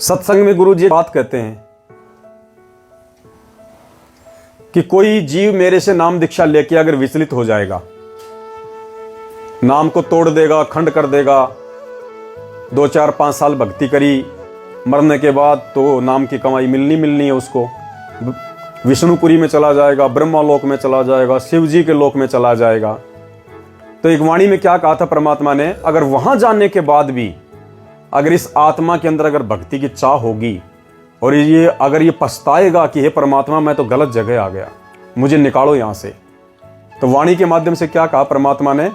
सत्संग में गुरु जी बात कहते हैं कि कोई जीव मेरे से नाम दीक्षा लेके अगर विचलित हो जाएगा, नाम को तोड़ देगा, खंड कर देगा, 2 4 5 साल भक्ति करी, मरने के बाद तो नाम की कमाई मिलनी है उसको, विष्णुपुरी में चला जाएगा, ब्रह्मा लोक में चला जाएगा, शिव जी के लोक में चला जाएगा। तो एक वाणी में क्या कहा था परमात्मा ने, अगर वहां जाने के बाद भी अगर इस आत्मा के अंदर अगर भक्ति की चाह होगी और ये अगर ये पछताएगा कि हे परमात्मा मैं तो गलत जगह आ गया, मुझे निकालो यहां से, तो वाणी के माध्यम से क्या कहा परमात्मा ने,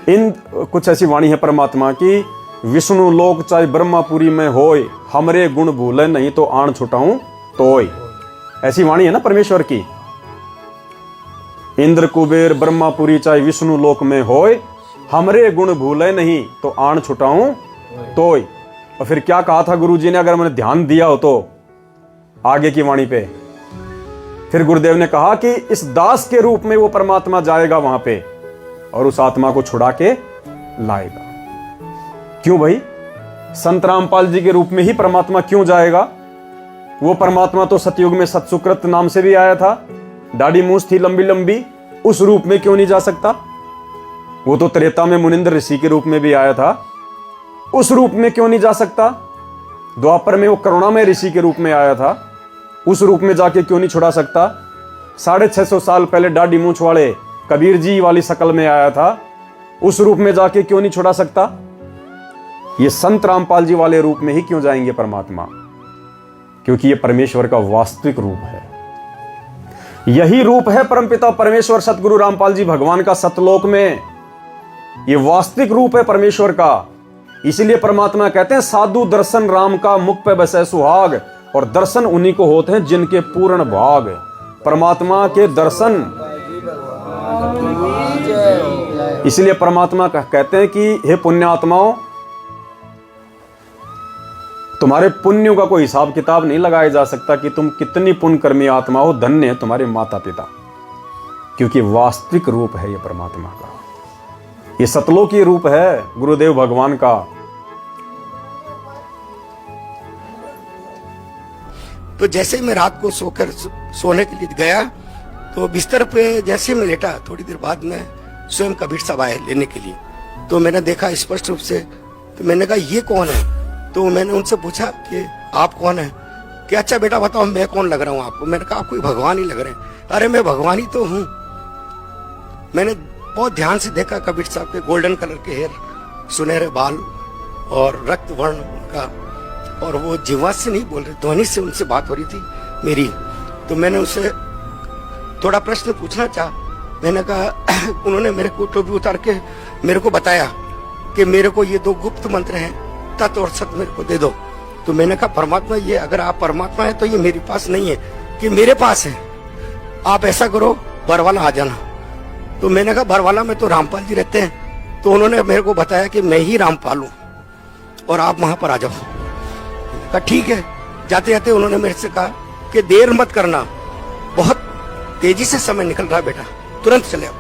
कुछ ऐसी वाणी है परमात्मा की, विष्णु लोक चाहे ब्रह्मापुरी में होय, हमरे गुण भूले नहीं तो आण छुटाऊं तोय। ऐसी वाणी है ना परमेश्वर की। इंद्र कुबेर ब्रह्मापुरी चाहे विष्णु लोक में होय, हमरे गुण भूले नहीं तो आण छुटाऊं तोय। और फिर क्या कहा था गुरु जी ने, अगर मैंने ध्यान दिया हो तो आगे की वाणी पे, फिर गुरुदेव ने कहा कि इस दास के रूप में वो परमात्मा जाएगा वहां पे और उस आत्मा को छुड़ा के लाएगा। क्यों भाई, संत रामपाल जी के रूप में ही परमात्मा क्यों जाएगा? वो परमात्मा तो सतयुग में सतसुकृत नाम से भी आया था, दाढ़ी मूंछ थी लंबी लंबी, उस रूप में क्यों नहीं जा सकता? वो तो त्रेता में मुनिंद्र ऋषि के रूप में भी आया था, उस रूप में क्यों नहीं जा सकता? द्वापर में वो करुणामय ऋषि के रूप में आया था, उस रूप में जाके क्यों नहीं छुड़ा सकता? 650 साल पहले दाढ़ी मूंछ वाले कबीर जी वाली शकल में आया था, उस रूप में जाके क्यों नहीं छुड़ा सकता? ये संत रामपाल जी वाले रूप में ही क्यों जाएंगे परमात्मा? क्योंकि ये परमेश्वर का वास्तविक रूप है। यही रूप है परमपिता परमेश्वर सतगुरु रामपाल जी भगवान का सतलोक में। ये वास्तविक रूप है परमेश्वर का। इसीलिए परमात्मा कहते हैं साधु दर्शन राम का मुख पे बसे सुहाग, और दर्शन उन्हीं को होते हैं जिनके पूर्ण भाग। परमात्मा के दर्शन, इसलिए परमात्मा कहते हैं कि हे पुण्यात्माओं, तुम्हारे पुण्यों का कोई हिसाब किताब नहीं लगाया जा सकता कि तुम कितनी पुण्य कर्मी आत्मा हो, धन्य है तुम्हारे माता पिता, क्योंकि वास्तविक रूप है ये परमात्मा का। ये सतलोकी रूप है गुरुदेव भगवान का। तो जैसे मैं रात को सोकर सोने के लिए गया, तो बिस्तर पे जैसे मैं लेटा, थोड़ी देर बाद में स्वयं कबीर साहब आए लेने के लिए। तो मैंने देखा स्पष्ट रूप से, तो मैंने कहा ये कौन है? तो मैंने उनसे पूछा कि आप कौन है? कि अच्छा बेटा बताओ मैं कौन लग रहा हूँ आपको? मैंने कहा आप कोई भगवान ही लग रहे हैं। अरे मैं भगवान ही तो हूँ। मैंने बहुत ध्यान से देखा कबीर साहब के गोल्डन कलर के हेयर, सुनहरे बाल और रक्त वर्ण का, और वो जीवा से नहीं बोल रहे, ध्वनि से उनसे बात हो रही थी मेरी। तो मैंने उनसे थोड़ा प्रश्न पूछना चाहा। मैंने कहा उन्होंने मेरे को टोपी उतार के मेरे को बताया कि मेरे को ये 2 गुप्त मंत्र हैं, तत् और सत मेरे को दे दो। तो मैंने कहा परमात्मा, ये अगर आप परमात्मा है तो ये मेरे पास नहीं है कि मेरे पास है। आप ऐसा करो बरवाला आ जाना। तो मैंने कहा बरवाला में तो रामपाल जी रहते हैं। तो उन्होंने मेरे को बताया कि मैं ही रामपाल हूँ और आप वहां पर आ जाओ। कहा ठीक है। जाते जाते उन्होंने मेरे से कहा कि देर मत करना, बहुत तेजी से समय निकल रहा है बेटा, तुरंत चले आओ।